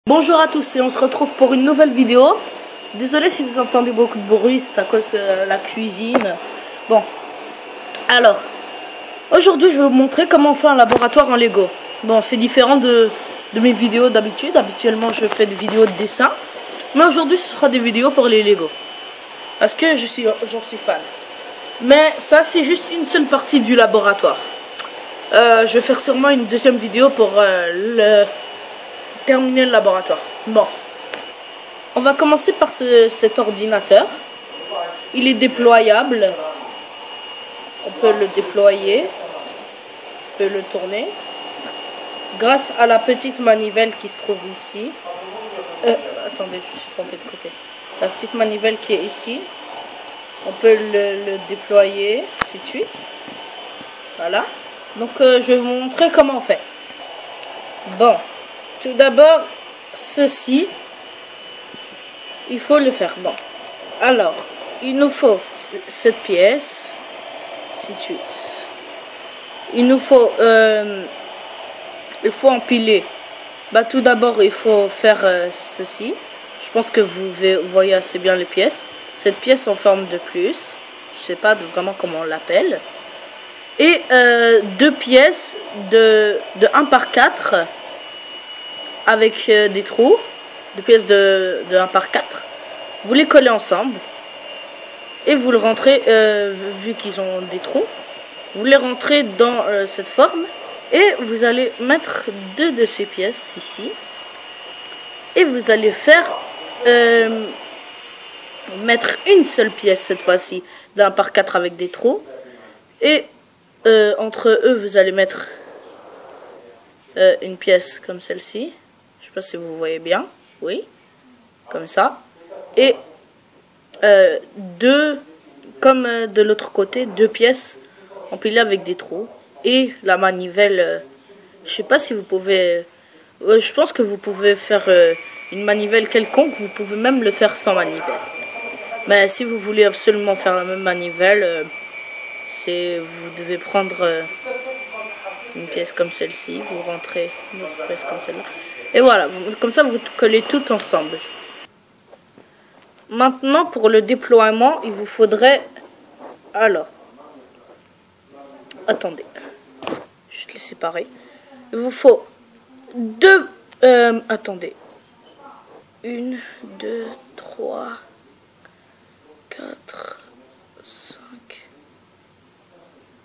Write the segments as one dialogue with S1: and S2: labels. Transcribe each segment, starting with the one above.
S1: Bonjour à tous et on se retrouve pour une nouvelle vidéo. Désolé si vous entendez beaucoup de bruit, c'est à cause de la cuisine. Bon, alors, aujourd'hui je vais vous montrer comment on fait un laboratoire en Lego. Bon, c'est différent de mes vidéos d'habitude. Habituellement je fais des vidéos de dessin. Mais aujourd'hui ce sera des vidéos pour les Lego. Parce que j'en suis fan. Mais ça c'est juste une seule partie du laboratoire. Je vais faire sûrement une deuxième vidéo pour terminer le laboratoire. Bon, on va commencer par cet ordinateur. Il est déployable. On peut le déployer, on peut le tourner grâce à la petite manivelle qui se trouve ici. Attendez, je suis trompé de côté. La petite manivelle qui est ici. On peut le déployer, ainsi de suite. Voilà. Donc je vais vous montrer comment on fait. Bon, tout d'abord, ceci, il faut le faire. Bon, alors, il nous faut cette pièce, ainsi de suite. Il faut empiler. Bah, tout d'abord, il faut faire ceci. Je pense que vous voyez assez bien les pièces. Cette pièce en forme de plus. Je sais pas vraiment comment on l'appelle. Et deux pièces de 1 par 4 avec des trous. Deux pièces de 1 par 4. Vous les collez ensemble. Et vous le rentrez, vu qu'ils ont des trous. Vous les rentrez dans cette forme. Et vous allez mettre deux de ces pièces ici. Et vous allez faire mettre une seule pièce cette fois-ci d'1 par 4 avec des trous. Et entre eux, vous allez mettre une pièce comme celle-ci. Je sais pas si vous voyez bien. Oui. Comme ça. Et deux, comme de l'autre côté, deux pièces empilées avec des trous. Et la manivelle, je sais pas si vous pouvez... je pense que vous pouvez faire une manivelle quelconque. Vous pouvez même le faire sans manivelle. Mais si vous voulez absolument faire la même manivelle... vous devez prendre une pièce comme celle-ci, vous rentrez une autre pièce comme celle-là, et voilà, comme ça vous collez tout ensemble. Maintenant pour le déploiement, il vous faudrait, alors, attendez, juste les séparer. Il vous faut deux, attendez, 1, 2, 3, 4, 5,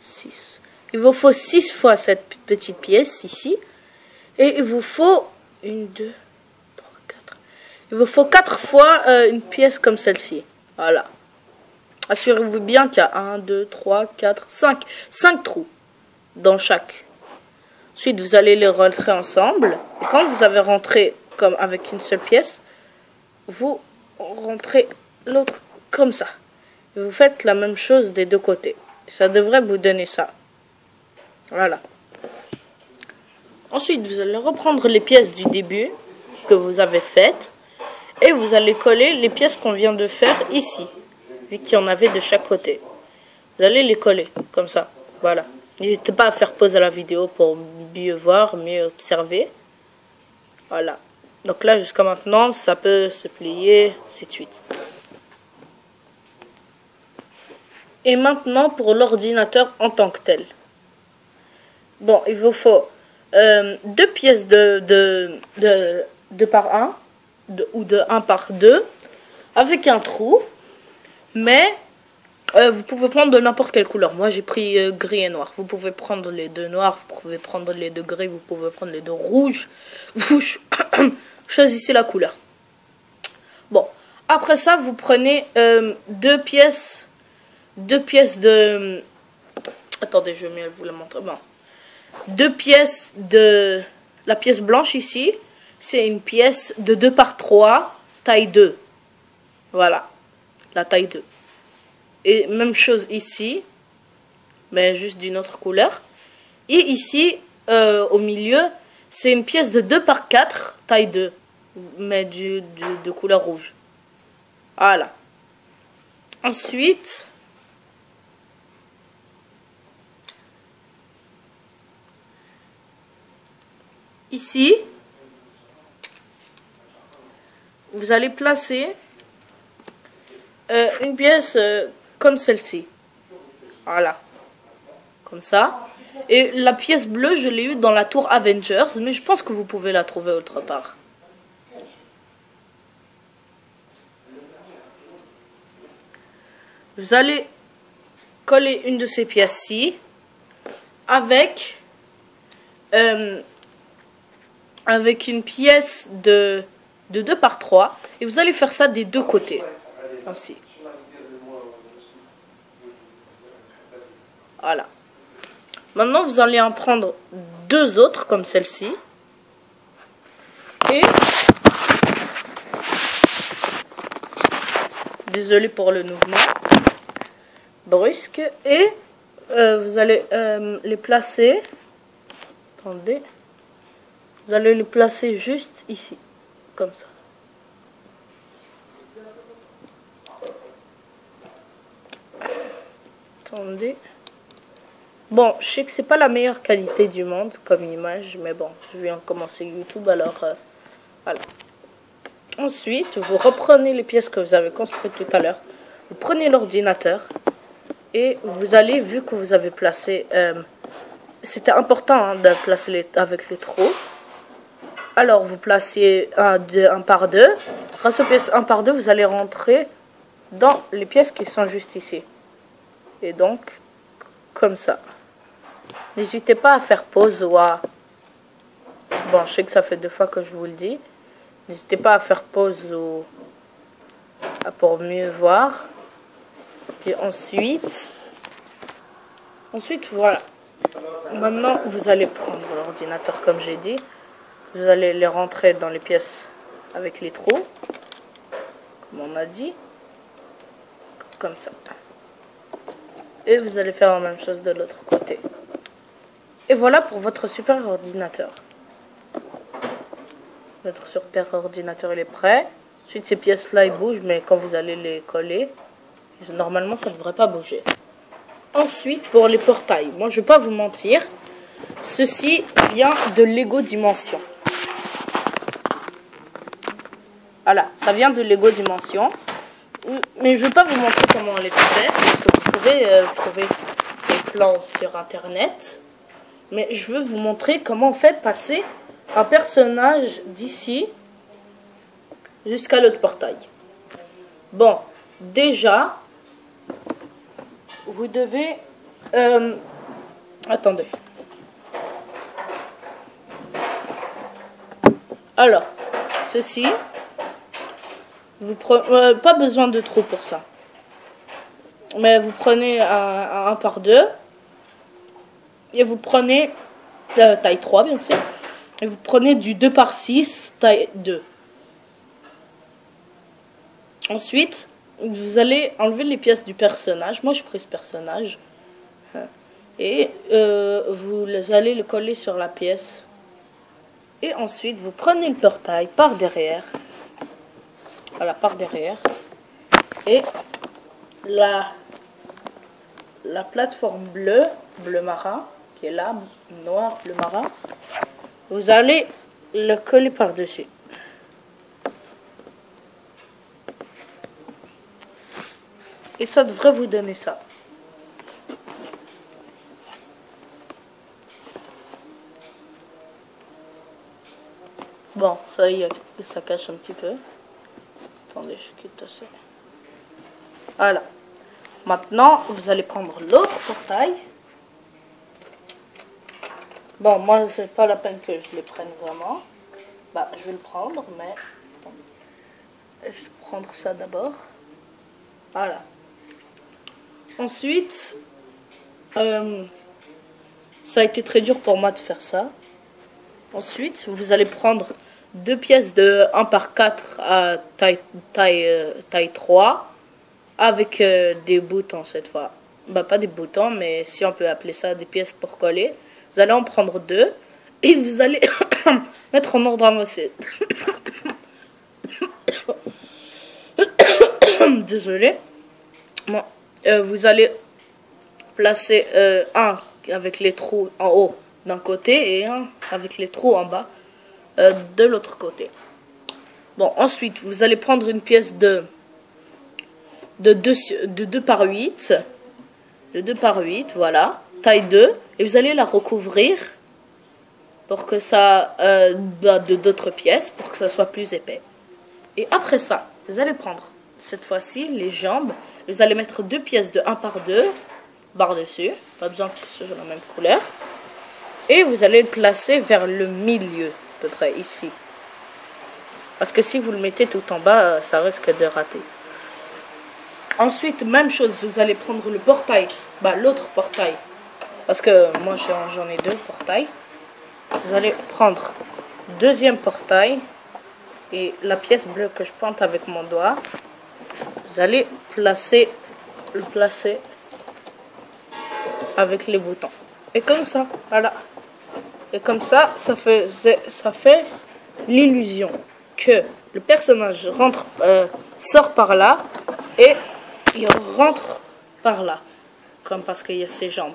S1: 6. Il vous faut 6 fois cette petite pièce ici. Et il vous faut 1, 2, 3, 4. Il vous faut 4 fois une pièce comme celle-ci. Voilà. Assurez-vous bien qu'il y a 1, 2, 3, 4, 5. 5 trous dans chaque. Ensuite, vous allez les rentrer ensemble. Et quand vous avez rentré comme avec une seule pièce, vous rentrez l'autre comme ça. Et vous faites la même chose des deux côtés. Ça devrait vous donner ça. Voilà. Ensuite, vous allez reprendre les pièces du début que vous avez faites. Et vous allez coller les pièces qu'on vient de faire ici. Vu qu'il y en avait de chaque côté. Vous allez les coller comme ça. Voilà. N'hésitez pas à faire pause à la vidéo pour mieux voir, mieux observer. Voilà. Donc là, jusqu'à maintenant, ça peut se plier, ainsi de suite. Et maintenant pour l'ordinateur en tant que tel. Bon, il vous faut deux pièces de 2 par 1 ou de 1 par 2 avec un trou. Mais vous pouvez prendre de n'importe quelle couleur. Moi j'ai pris gris et noir. Vous pouvez prendre les deux noirs, vous pouvez prendre les deux gris, vous pouvez prendre les deux rouges. Vous choisissez la couleur. Bon, après ça vous prenez deux pièces de... Attendez, je vais mieux vous la montrer. Bon. Deux pièces de... La pièce blanche ici, c'est une pièce de 2 par 3, taille 2. Voilà, la taille 2. Et même chose ici, mais juste d'une autre couleur. Et ici, au milieu, c'est une pièce de 2 par 4, taille 2, mais de couleur rouge. Voilà. Ensuite... Ici, vous allez placer une pièce comme celle-ci. Voilà. Comme ça. Et la pièce bleue, je l'ai eue dans la tour Avengers, mais je pense que vous pouvez la trouver autre part. Vous allez coller une de ces pièces-ci avec une pièce de 2 par 3 et vous allez faire ça des deux côtés. Ainsi. Voilà. Maintenant, vous allez en prendre 2 autres comme celle-ci. Et désolé pour le mouvement brusque. Et vous allez les placer. Attendez. Vous allez les placer juste ici. Comme ça. Attendez. Bon, je sais que c'est pas la meilleure qualité du monde comme image, mais bon, je viens de commencer YouTube, alors voilà. Ensuite, vous reprenez les pièces que vous avez construites tout à l'heure, vous prenez l'ordinateur et vous allez, vu que vous avez placé, c'était important hein, de placer avec les trous, alors vous placez un par deux. Grâce aux pièces 1 par 2, vous allez rentrer dans les pièces qui sont juste ici. Et donc, comme ça. N'hésitez pas à faire pause ou à... Bon, je sais que ça fait 2 fois que je vous le dis. N'hésitez pas à faire pause ou... pour mieux voir. Et ensuite... voilà. Maintenant, vous allez prendre l'ordinateur comme j'ai dit. Vous allez les rentrer dans les pièces avec les trous. Comme on a dit. Comme ça. Et vous allez faire la même chose de l'autre côté. Et voilà pour votre super ordinateur. Votre super ordinateur il est prêt. Ensuite ces pièces-là ils bougent, mais quand vous allez les coller, normalement ça ne devrait pas bouger. Ensuite pour les portails, moi je ne vais pas vous mentir, ceci vient de Lego Dimension. Voilà, ça vient de Lego Dimension. Mais je ne vais pas vous montrer comment on les fait, parce que vous pouvez trouver des plans sur internet. Mais je veux vous montrer comment on fait passer un personnage d'ici jusqu'à l'autre portail. Bon, déjà, vous devez... attendez. Alors, ceci... Vous prenez, pas besoin de trou pour ça. Mais vous prenez un 1 par 2. Et vous prenez taille 3 bien sûr. Et vous prenez du 2 par 6 taille 2. Ensuite, vous allez enlever les pièces du personnage. Moi, je pris ce personnage. Et vous allez le coller sur la pièce. Et ensuite, vous prenez le portail par derrière. Voilà, par derrière. Et la plateforme bleu marin, qui est là, noir, bleu marin, vous allez le coller par-dessus. Et ça devrait vous donner ça. Bon, ça y est, ça cache un petit peu. Attendez, je quitte ça. Voilà. Maintenant, vous allez prendre l'autre portail. Bon, moi, c'est pas la peine que je les prenne vraiment. Bah, je vais le prendre, mais... Attendez. Je vais prendre ça d'abord. Voilà. Ensuite, ça a été très dur pour moi de faire ça. Ensuite, vous allez prendre 2 pièces de 1 par 4 à taille 3 avec des boutons cette fois. Bah pas des boutons, mais si on peut appeler ça des pièces pour coller. Vous allez en prendre 2 et vous allez mettre en ordre avancé. Désolé. Bon, vous allez placer un avec les trous en haut d'un côté et un avec les trous en bas de l'autre côté. Bon, ensuite, vous allez prendre une pièce de 2 par 8. De 2 par 8, voilà. Taille 2. Et vous allez la recouvrir pour que ça... de d'autres pièces, pour que ça soit plus épais. Et après ça, vous allez prendre, cette fois-ci, les jambes. Vous allez mettre 2 pièces de 1 par 2 par-dessus. Pas besoin que ce soit la même couleur. Et vous allez le placer vers le milieu, à peu près, ici. Parce que si vous le mettez tout en bas, ça risque de rater. Ensuite, même chose, vous allez prendre le portail, l'autre portail. Parce que moi, j'en ai 2 portails. Vous allez prendre deuxième portail. Et la pièce bleue que je pointe avec mon doigt, vous allez le placer avec les boutons. Et comme ça, voilà. Et comme ça, ça fait l'illusion que le personnage sort par là et il rentre par là. Comme parce qu'il y a ses jambes.